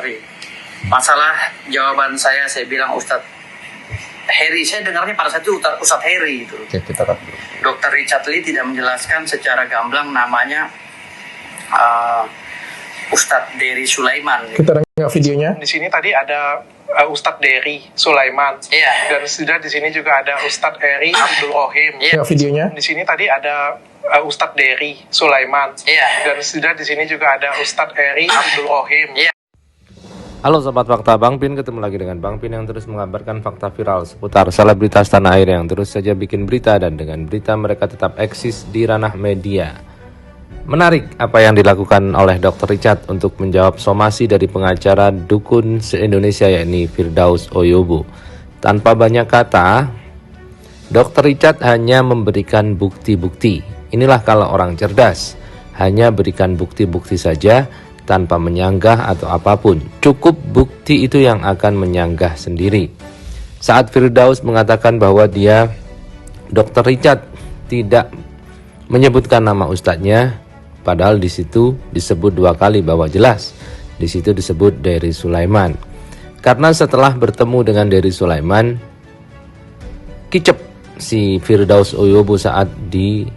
sorry. Masalah jawaban saya bilang Ustadz Heri, saya dengarnya pada saat itu Ustadz Heri itu. Oke, kita kan. Dr. Richard Lee tidak menjelaskan secara gamblang namanya Ustadz Dery Sulaiman. Kita dengar videonya. Di sini tadi ada Ustadz Dery Sulaiman. Iya. Dan sudah di sini juga ada Ustadz Eri Abdul Rohim. Iya. Dengar videonya. Di sini tadi ada Ustadz Dery Sulaiman. Iya. Dan sudah di sini juga ada Ustadz Eri Abdul Rohim. Iya. Halo Sobat Fakta, Bang Pin ketemu lagi dengan Bang Pin yang terus mengabarkan fakta viral seputar selebritas tanah air yang terus saja bikin berita dan dengan berita mereka tetap eksis di ranah media. Menarik apa yang dilakukan oleh Dr. Richard untuk menjawab somasi dari pengacara dukun se-Indonesia yakni Firdaus Oyobo. Tanpa banyak kata, Dr. Richard hanya memberikan bukti-bukti. Inilah kalau orang cerdas, hanya berikan bukti-bukti saja tanpa menyanggah atau apapun. Cukup bukti itu yang akan menyanggah sendiri. Saat Firdaus mengatakan bahwa dia, Dr. Richard, tidak menyebutkan nama ustadznya, padahal di situ disebut 2 kali bahwa jelas. Di situ disebut Dery Sulaiman. Karena setelah bertemu dengan Dery Sulaiman, kicep si Firdaus Oyobo saat di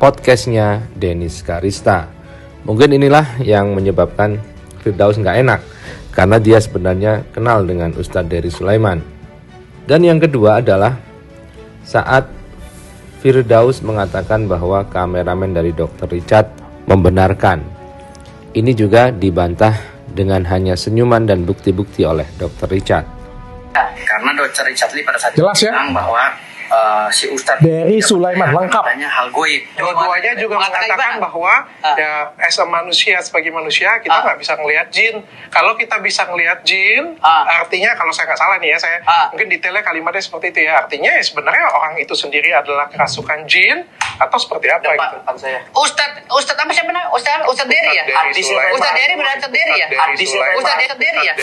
podcastnya Denis Karista. Mungkin inilah yang menyebabkan Firdaus nggak enak, karena dia sebenarnya kenal dengan Ustadz Dery Sulaiman. Dan yang kedua adalah saat Firdaus mengatakan bahwa kameramen dari Dr. Richard membenarkan. Ini juga dibantah dengan hanya senyuman dan bukti-bukti oleh Dr. Richard. Karena Dr. Richard Lee pada saat itu Jelas ya? bilang bahwa si Ustadz Dery Sulaiman lengkap. katanya hal goib. Dua-duanya juga mengatakan bahwa ya as a manusia, sebagai manusia kita nggak bisa ngelihat jin. Kalau kita bisa ngelihat jin, artinya kalau saya nggak salah nih ya, saya mungkin detailnya kalimatnya seperti itu ya. Artinya ya sebenarnya orang itu sendiri adalah kerasukan jin atau seperti apa gitu. Ustadz apa siapa namanya? Ustadz Dery ya? Ustadz Dery benar Ustadz Dery ya? Ustadz Dery ya?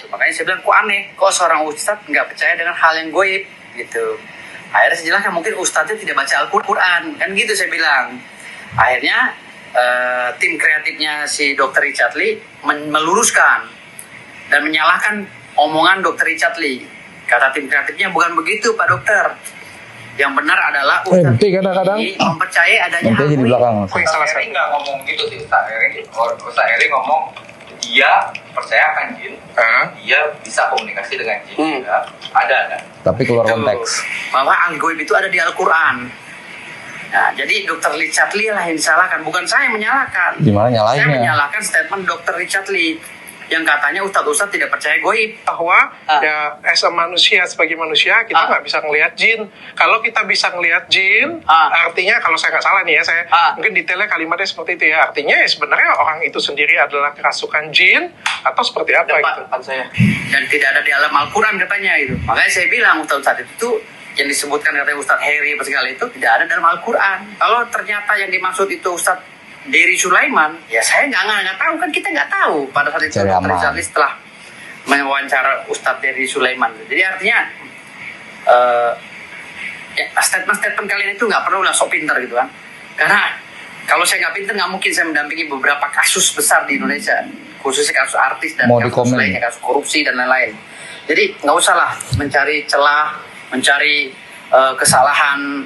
Makanya saya bilang kok aneh, kok seorang Ustadz nggak percaya dengan hal yang goib gitu. Akhirnya saya jelaskan mungkin Ustadznya tidak baca Al-Quran, kan gitu saya bilang. Akhirnya tim kreatifnya si Dr. Richard Lee meluruskan dan menyalahkan omongan Dr. Richard Lee. Kata tim kreatifnya bukan begitu Pak Dokter. Yang benar adalah Ustadz kadang-kadang ini mempercayai adanya hal di belakang. Ustadz Eri nggak ngomong gitu sih, Ustadz Eri ngomong dia percaya akan jin, dia bisa komunikasi dengan jin, ada. Tapi keluar konteks. Bahwa al-goib itu ada di Al-Quran. Nah, jadi Dr. Richard Lee lah yang disalahkan, bukan saya yang menyalahkan. Gimana nyalahinnya? Saya menyalahkan statement Dr. Richard Lee yang katanya ustadz-ustadz tidak percaya goib. Bahwa ya as a manusia, sebagai manusia kita nggak bisa ngelihat jin. Kalau kita bisa ngelihat jin, artinya kalau saya nggak salah nih ya, saya mungkin detailnya kalimatnya seperti itu ya. Artinya ya sebenarnya orang itu sendiri adalah kerasukan jin atau seperti apa gitu. Dan tidak ada di alam Al-Quran katanya itu. Makanya saya bilang ustadz-ustadz itu yang disebutkan katanya Ustadz Heri apa segala itu tidak ada dalam Al-Quran. Kalau ternyata yang dimaksud itu Ustadz Dery Sulaiman, ya saya nggak tahu, kan kita nggak tahu pada saat itu Dr. Richard Lee setelah mewawancara Ustadz Dery Sulaiman. Jadi artinya statement-statement kalian itu nggak perlu lah sok pinter gitu kan. Karena kalau saya nggak pinter nggak mungkin saya mendampingi beberapa kasus besar di Indonesia, khususnya kasus artis dan kasus lainnya, kasus korupsi dan lain-lain. Jadi nggak usah lah mencari celah, mencari kesalahan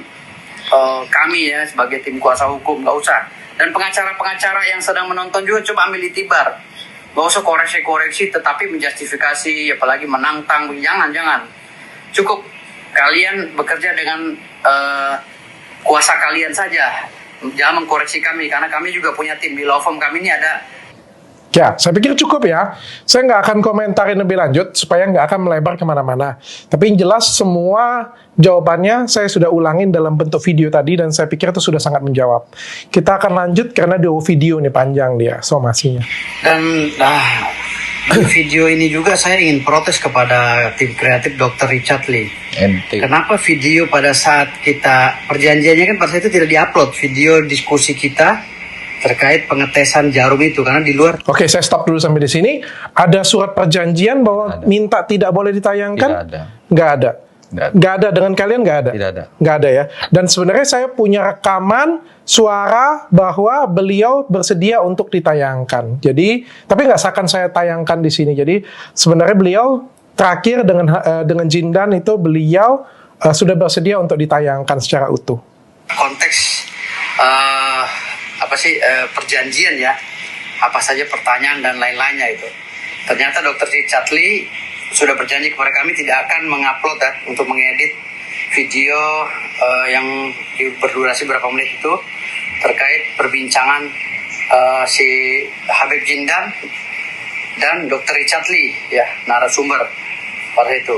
kami ya sebagai tim kuasa hukum, nggak usah. Dan pengacara-pengacara yang sedang menonton juga coba ambil itibar. Gak usah koreksi-koreksi tetapi menjustifikasi, apalagi menantang. Jangan. Cukup kalian bekerja dengan kuasa kalian saja. Jangan mengkoreksi kami, karena kami juga punya tim di law firm kami ini ada. Ya, saya pikir cukup ya. Saya nggak akan komentarin lebih lanjut supaya nggak akan melebar kemana-mana. Tapi yang jelas semua jawabannya saya sudah ulangin dalam bentuk video tadi dan saya pikir itu sudah sangat menjawab. Kita akan lanjut karena di video ini panjang dia somasinya. Dan di video ini juga saya ingin protes kepada tim kreatif Dr. Richard Lee. Kenapa video pada saat kita perjanjiannya kan pada saat itu tidak diupload video diskusi kita terkait pengetesan jarum itu karena di luar. Oke, saya stop dulu sampai di sini. Ada surat perjanjian bahwa minta tidak boleh ditayangkan? Tidak ada. Nggak ada. Nggak ada, dengan kalian nggak ada? Tidak ada. Nggak ada ya. Dan sebenarnya saya punya rekaman suara bahwa beliau bersedia untuk ditayangkan. Jadi, tapi nggak akan saya tayangkan di sini. Jadi sebenarnya beliau terakhir dengan Jindan itu beliau sudah bersedia untuk ditayangkan secara utuh. Konteks perjanjian ya, apa saja pertanyaan dan lain-lainnya itu. Ternyata Dr. Richard Lee sudah berjanji kepada kami tidak akan mengupload untuk mengedit video yang berdurasi berapa menit itu terkait perbincangan si Habib Jindan dan Dr. Richard Lee ya, narasumber pada itu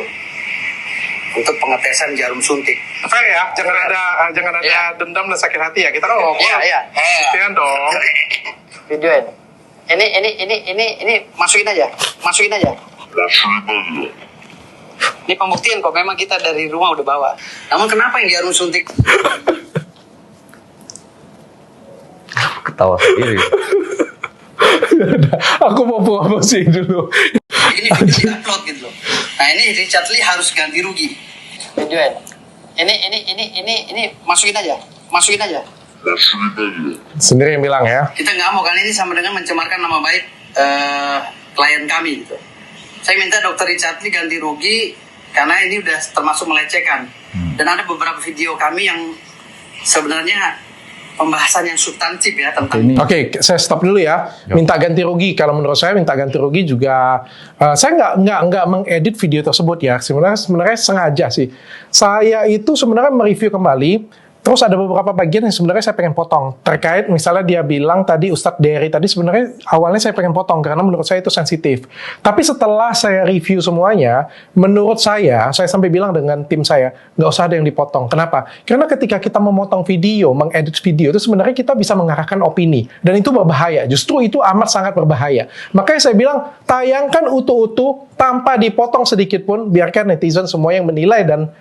untuk pengetesan jarum suntik. Fair ya, jangan ada dendam dan sakit hati ya. Kita kan ngobrol. Iya. Sekian dong. Videoin. Ini masukin aja. Ini pembuktian kok, memang kita dari rumah udah bawa. Namun kenapa yang jarum suntik? Ketawa sendiri. Aku mau promosi dulu. Ini video di-upload gitu loh. Nah ini Richard Lee harus ganti rugi. Videoin. Ini masukin aja. Sendiri yang bilang ya. Kita nggak mau, kali ini sama dengan mencemarkan nama baik klien kami gitu. Saya minta Dr. Richard Lee ganti rugi karena ini udah termasuk melecehkan. Dan ada beberapa video kami yang sebenarnya pembahasan yang substantif ya tentang. Oke, saya stop dulu ya. Minta ganti rugi. Kalau menurut saya minta ganti rugi juga. Saya nggak mengedit video tersebut ya. Sebenarnya sengaja sih. Saya itu sebenarnya mereview kembali. Terus ada beberapa bagian yang sebenarnya saya pengen potong. Terkait misalnya dia bilang tadi Ustadz Dery tadi sebenarnya awalnya saya pengen potong karena menurut saya itu sensitif. Tapi setelah saya review semuanya, menurut saya sampai bilang dengan tim saya, nggak usah ada yang dipotong. Kenapa? Karena ketika kita memotong video, mengedit video itu sebenarnya kita bisa mengarahkan opini. Dan itu berbahaya. Justru itu amat sangat berbahaya. Makanya saya bilang, tayangkan utuh-utuh tanpa dipotong sedikit pun, biarkan netizen semua yang menilai dan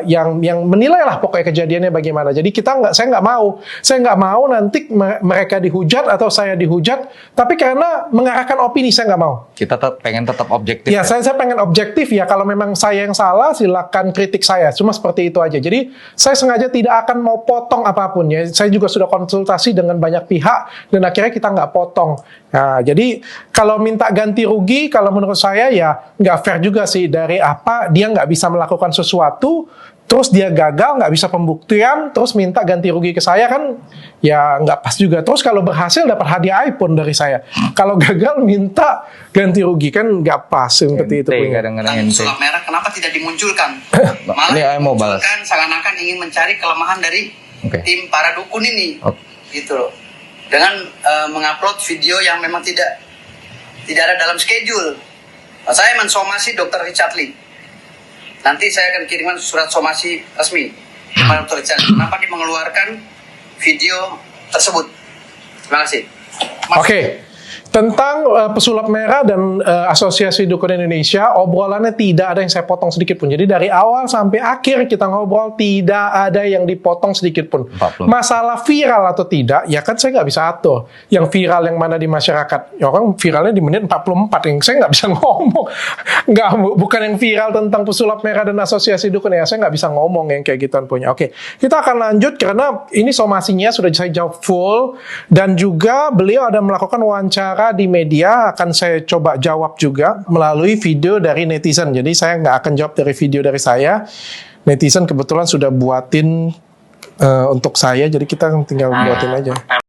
yang menilai lah pokoknya kejadiannya bagaimana. Jadi saya nggak mau nanti mereka dihujat atau saya dihujat, tapi karena mengarahkan opini saya nggak mau. Kita pengen tetap objektif. Ya, saya pengen objektif ya. Kalau memang saya yang salah, silakan kritik saya. Cuma seperti itu aja. Jadi saya sengaja tidak akan mau potong apapun ya. Saya juga sudah konsultasi dengan banyak pihak dan akhirnya kita nggak potong. Nah, jadi kalau minta ganti rugi, kalau menurut saya ya nggak fair juga sih. Dari apa dia nggak bisa melakukan sesuatu, terus dia gagal, nggak bisa pembuktian, terus minta ganti rugi ke saya kan ya nggak pas juga. Terus kalau berhasil dapat hadiah iPhone dari saya, kalau gagal minta ganti rugi kan nggak pas seperti itu. Sulap merah kenapa tidak dimunculkan? Malah dimunculkan seakan-akan ingin mencari kelemahan dari tim para dukun ini, gitu loh. Dengan mengupload video yang memang tidak ada dalam schedule. Saya mensomasi Dr. Richard Lee. Nanti saya akan kirimkan surat somasi resmi kepada Dr. Richard Lee. Kenapa dia mengeluarkan video tersebut? Terima kasih. Oke. Tentang pesulap merah dan Asosiasi Dukun Indonesia, obrolannya tidak ada yang saya potong sedikit pun. Jadi dari awal sampai akhir kita ngobrol tidak ada yang dipotong sedikit pun. Masalah viral atau tidak, ya kan saya nggak bisa atur. Yang viral yang mana di masyarakat. Ya orang viralnya di menit 44, yang saya nggak bisa ngomong. Bukan yang viral tentang pesulap merah dan Asosiasi Dukun, ya saya nggak bisa ngomong yang kayak gituan punya. Oke, kita akan lanjut karena ini somasinya sudah saya jawab full. Dan juga beliau ada melakukan wawancara di media, akan saya coba jawab juga melalui video dari netizen. Jadi saya nggak akan jawab dari video dari saya. Netizen kebetulan sudah buatin untuk saya, jadi kita tinggal buatin aja.